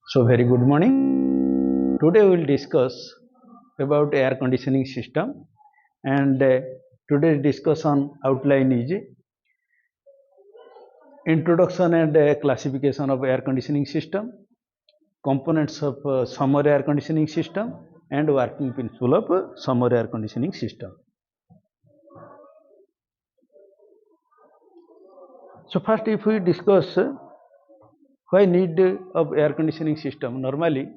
So very good morning. Today we will discuss about air conditioning system, and today's discussion outline is introduction and classification of air conditioning system, components of summer air conditioning system, and working principle of summer air conditioning system. So first, if we discuss why need of air conditioning system, normally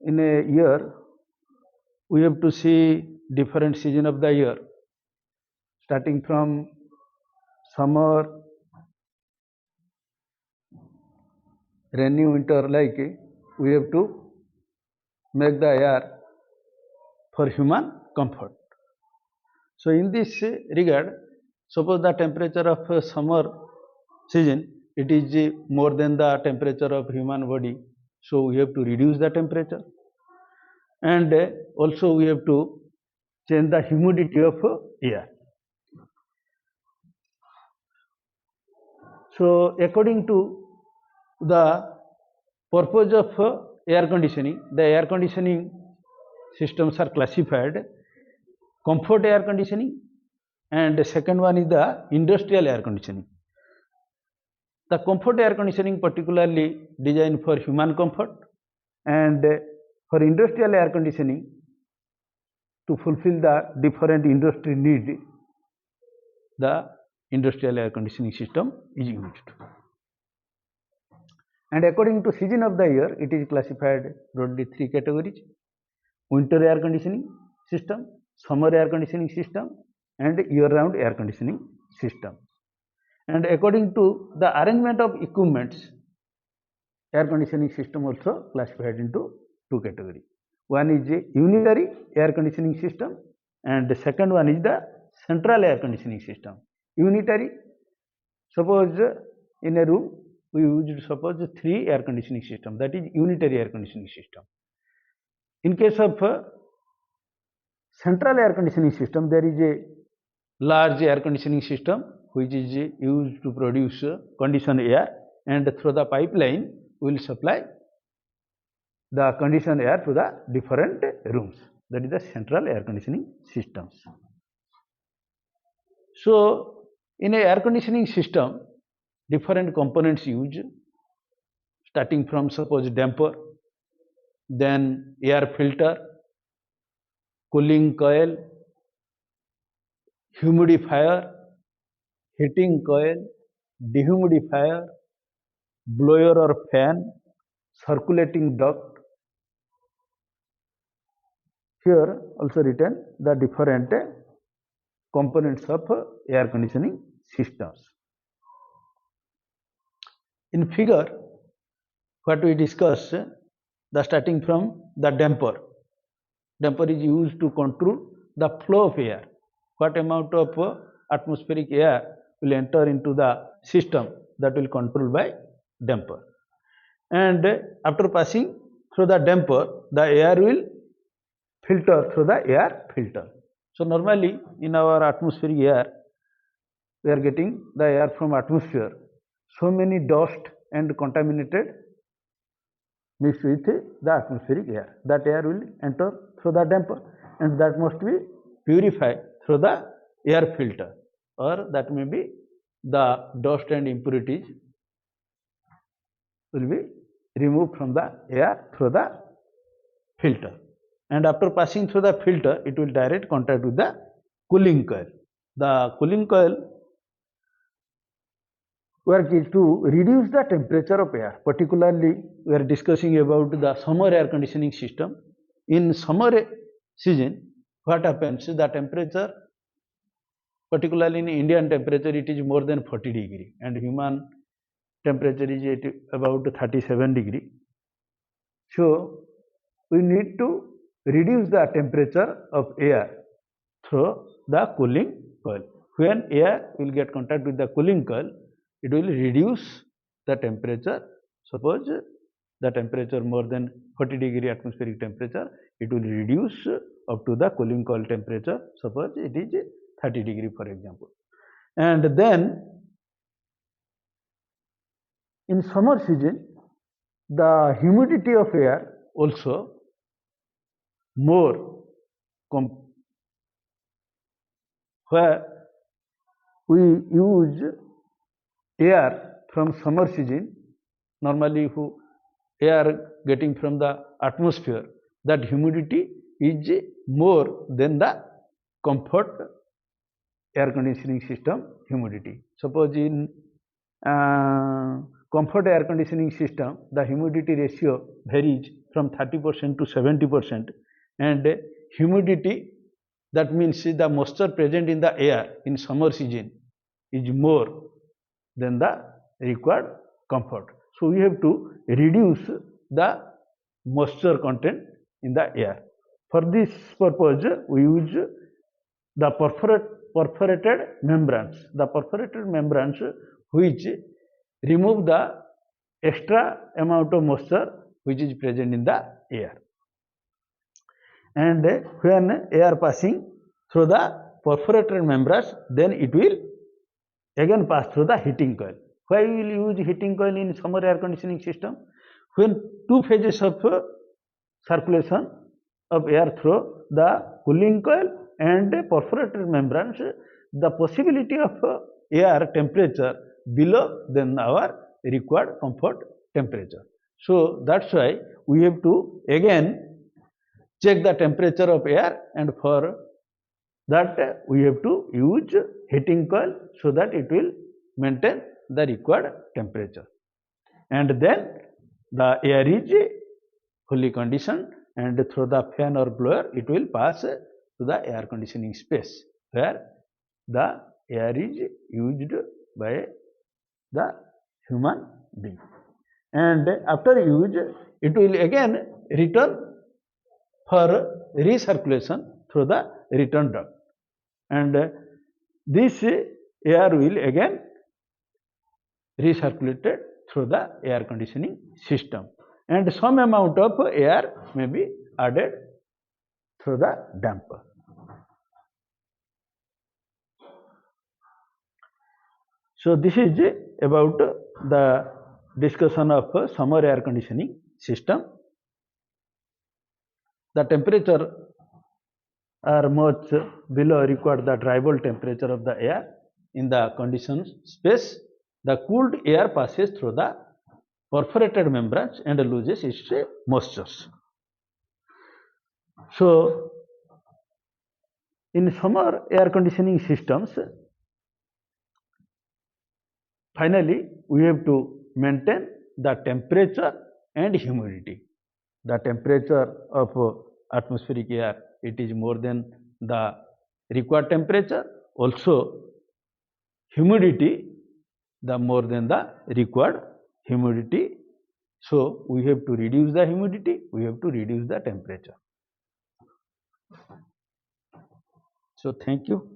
in a year we have to see different season of the year, starting from summer, rainy, winter. Like we have to make the air for human comfort. So in this regard, suppose the temperature of summer season, it is more than the temperature of human body, so we have to reduce the temperature, and also we have to change the humidity of air. So according to the purpose of air conditioning, the air conditioning systems are classified: comfort air conditioning, and the second one is the industrial air conditioning. The comfort air conditioning particularly designed for human comfort, and for industrial air conditioning to fulfill the different industry need, the industrial air conditioning system is used. And according to season of the year, it is classified broadly three categories: winter air conditioning system, summer air conditioning system, and year-round air conditioning system. And according to the arrangement of equipments, air conditioning system also classified into two categories. One is a unitary air conditioning system, and the second one is the central air conditioning system. Unitary, suppose in a room we use suppose three air conditioning system, that is unitary air conditioning system. In case of central air conditioning system, there is a large air conditioning system which is used to produce conditioned air, and through the pipeline will supply the conditioned air to the different rooms. That is the central air conditioning systems. So in a air conditioning system, different components used, starting from suppose damper, then air filter, cooling coil, humidifier, heating coil, dehumidifier, blower or fan, circulating duct. Here also written the different components of air conditioning systems. In figure, what we discussed, the starting from the damper. Damper is used to control the flow of air. What amount of atmospheric air will enter into the system, that will control by damper. And after passing through the damper, the air will filter through the air filter. So normally in our atmospheric air, we are getting the air from atmosphere. So many dust and contaminated mixed with the atmospheric air. That air will enter through the damper, and that must be purified through the air filter, or that may be the dust and impurities will be removed from the air through the filter. And after passing through the filter, it will direct contact with the cooling coil. The cooling coil work is to reduce the temperature of air. Particularly, we are discussing about the summer air conditioning system. In summer season, what happens? The temperature, particularly in Indian temperature, it is more than 40 degree, and human temperature is at about 37 degree. So we need to reduce the temperature of air through the cooling coil. When air will get contact with the cooling coil, it will reduce the temperature. Suppose the temperature more than 40 degree atmospheric temperature, it will reduce up to the cooling coil temperature. Suppose it is 30 degree, for example. And then in summer season, the humidity of air also more where we use air from summer season, normally who air getting from the atmosphere, that humidity is more than the comfort air conditioning system humidity. Suppose in comfort air conditioning system, the humidity ratio varies from 30% to 70%, and humidity, that means the moisture present in the air in summer season, is more than the required comfort. So we have to reduce the moisture content in the air. For this purpose, we use the perforated membranes. The perforated membranes which remove the extra amount of moisture which is present in the air. And when air passing through the perforated membranes, then it will again pass through the heating coil. Why we will use heating coil in summer air conditioning system? When two phases of circulation of air through the cooling coil and perforated membranes, the possibility of air temperature below than our required comfort temperature. So that's why we have to again check the temperature of air, and for that we have to use heating coil so that it will maintain the required temperature. And then the air is fully conditioned, and through the fan or blower it will pass to the air conditioning space where the air is used by the human being. And after use, it will again return for recirculation through the return duct. And this air will again recirculated through the air conditioning system, and some amount of air may be added through the damper. So this is about the discussion of summer air conditioning system. The temperature are much below required the drivable temperature of the air in the conditioned space. The cooled air passes through the perforated membranes and loses its moisture. So in summer air conditioning systems, finally we have to maintain the temperature and humidity. The temperature of atmospheric air, it is more than the required temperature. Also humidity, the more than the required humidity. So we have to reduce the humidity, we have to reduce the temperature. So thank you.